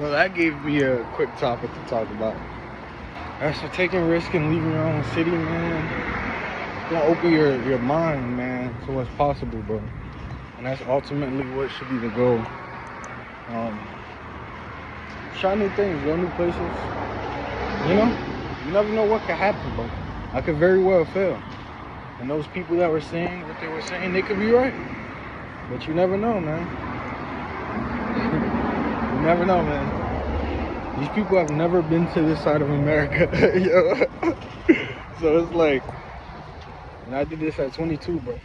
Well, that gave me a quick topic to talk about. As for taking risk and leaving your own city, man, don't open your mind, man, to what's possible, bro. And that's ultimately what should be the goal. Try new things, go new places. You know, you never know what could happen, bro. I could very well fail. And those people that were saying what they were saying, they could be right. But you never know, man. You never know, man. These people have never been to this side of America. So it's like, and I did this at 22, bro.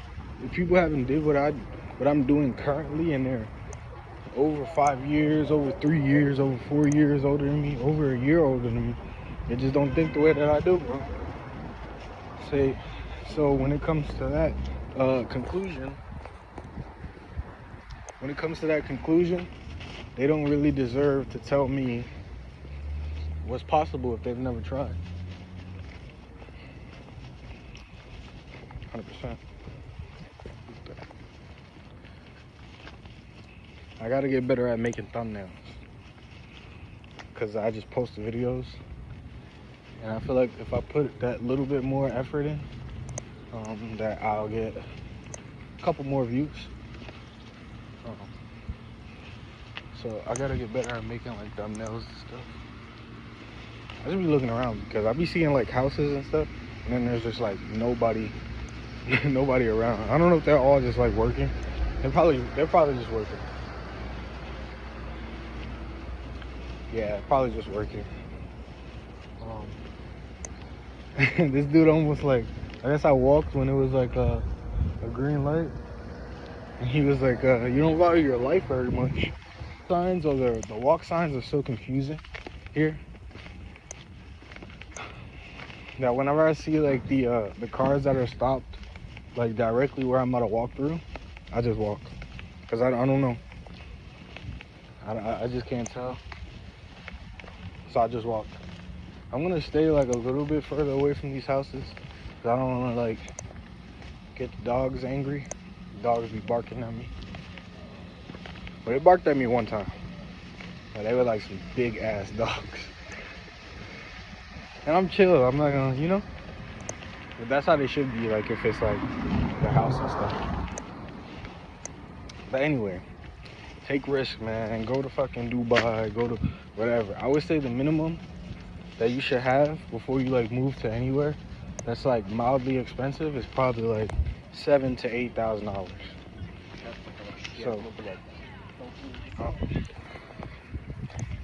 If people haven't did what I'm doing currently, and they're over 5 years, over 3 years, over 4 years older than me, over a year older than me, they just don't think the way that I do, bro. So when it comes to that conclusion, they don't really deserve to tell me what's possible if they've never tried. 100%. I gotta get better at making thumbnails, because I just post videos, and I feel like if I put that little bit more effort in, that I'll get a couple more views. So I gotta get better at making like thumbnails and stuff. I just be looking around because I be seeing like houses and stuff, and then there's just like nobody around. I don't know if they're all just like working. They're probably just working. Yeah, probably just working. This dude almost like, I guess I walked when it was like a green light, and he was like, you don't value your life very much. Signs, or the walk signs, are so confusing here that whenever I see like the cars that are stopped like directly where I'm about to walk through, I just walk, because I don't know. I just can't tell. So I just walk. I'm gonna stay like a little bit further away from these houses, because I don't want to like get the dogs angry. The dogs be barking at me. But they barked at me one time. But they were like some big ass dogs. And I'm chill. I'm not gonna, you know? But that's how they should be, like if it's like the house and stuff. But anyway, take risks, man. Go to fucking Dubai. Go to whatever. I would say the minimum that you should have before you like move to anywhere that's like mildly expensive is probably like $7,000 to $8,000. So,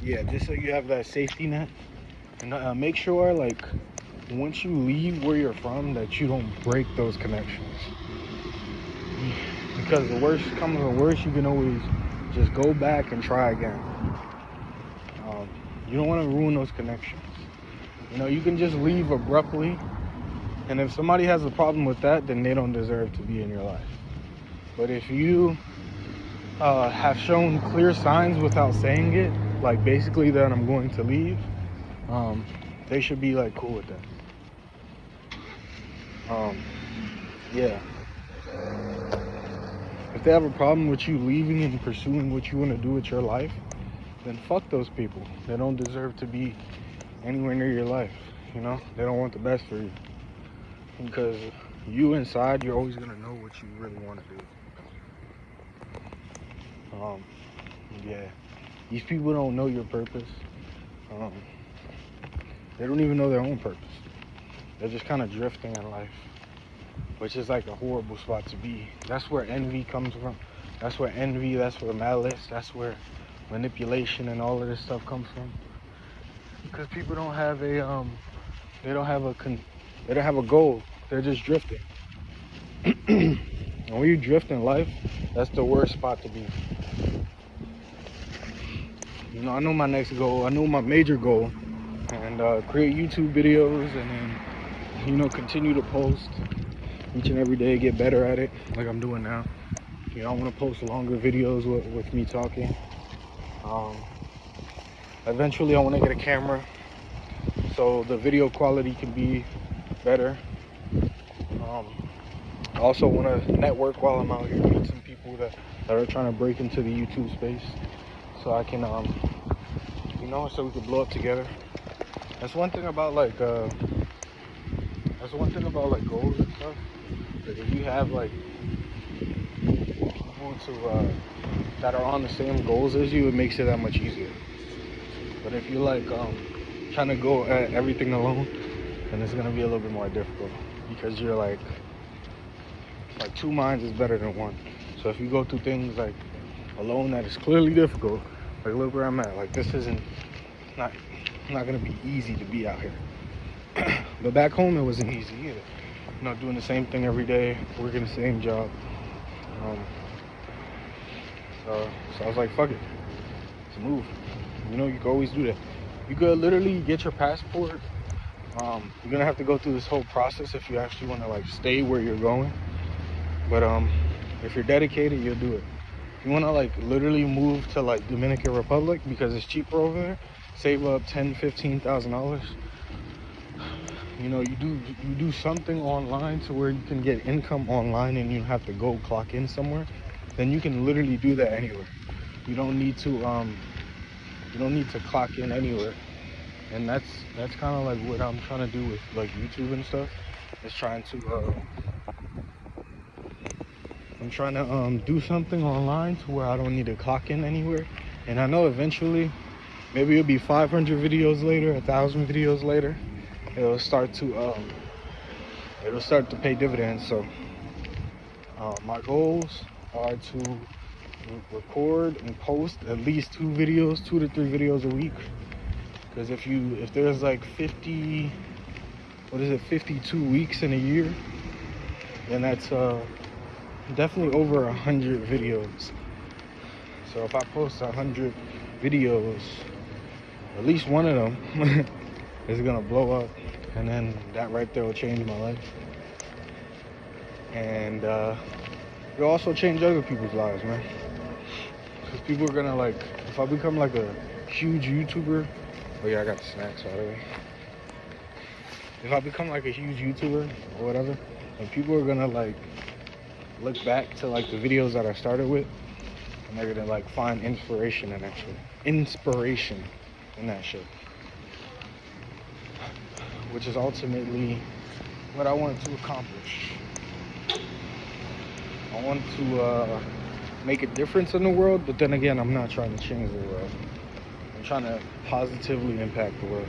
yeah, just so you have that safety net, and make sure like once you leave where you're from that you don't break those connections, because the worst comes to the worst, you can always just go back and try again. You don't want to ruin those connections. You know, you can just leave abruptly, and if somebody has a problem with that, then they don't deserve to be in your life. But if you have shown clear signs without saying it, like basically that I'm going to leave, they should be like cool with that. Yeah. If they have a problem with you leaving and pursuing what you want to do with your life, then fuck those people. They don't deserve to be anywhere near your life. You know, they don't want the best for you, because you inside, you're always gonna know what you really want to do. Yeah, these people don't know your purpose. They don't even know their own purpose. They're just kind of drifting in life, which is like a horrible spot to be. That's where envy comes from. That's where malice, that's where manipulation and all of this stuff comes from. Because people don't have they don't have a goal. They're just drifting. And when you drift in life, that's the worst spot to be. You know, I know my next goal. I know my major goal, and create YouTube videos, and then, you know, continue to post each and every day, get better at it, like I'm doing now. You know, I want to post longer videos with me talking. Eventually, I want to get a camera so the video quality can be better. I also want to network while I'm out here, meet some people that are trying to break into the YouTube space, so I can you know, so we could blow up together. That's one thing about like goals and stuff. Like if you have like people that are on the same goals as you, it makes it that much easier. But if you like trying to go at everything alone, then it's gonna be a little bit more difficult because you're like two minds is better than one. So if you go through things like alone that is clearly difficult, like look where I'm at. Like this isn't not gonna be easy to be out here. But back home it wasn't easy either. You know, doing the same thing every day, working the same job. So I was like, fuck it, it's a move. You know, you can always do that. You could literally get your passport. You're gonna have to go through this whole process if you actually want to like stay where you're going. But if you're dedicated, you'll do it. If you want to like literally move to like Dominican Republic because it's cheaper over there, save up $10,000-$15,000. You know, you do something online to where you can get income online and you don't have to go clock in somewhere. Then you can literally do that anywhere. You don't need to clock in anywhere. And that's kind of like what I'm trying to do with like YouTube and stuff. Is trying to do something online to where I don't need to clock in anywhere. And I know eventually, maybe it'll be 500 videos later, 1,000 videos later, it'll start to pay dividends. So my goals are to record and post at least 2 to 3 videos a week. Because if there's like 52 weeks in a year, then that's definitely over 100 videos. So if I post 100 videos, at least one of them is gonna blow up, and then that right there will change my life. And it'll also change other people's lives, man. Because people are gonna like, if I become like a huge YouTuber, oh yeah, I got the snacks by the way. If I become like a huge YouTuber or whatever, and people are gonna like look back to like the videos that I started with, and they're gonna like find inspiration in that shit. Which is ultimately what I wanted to accomplish. I want to make a difference in the world, but then again, I'm not trying to change the world. I'm trying to positively impact the world.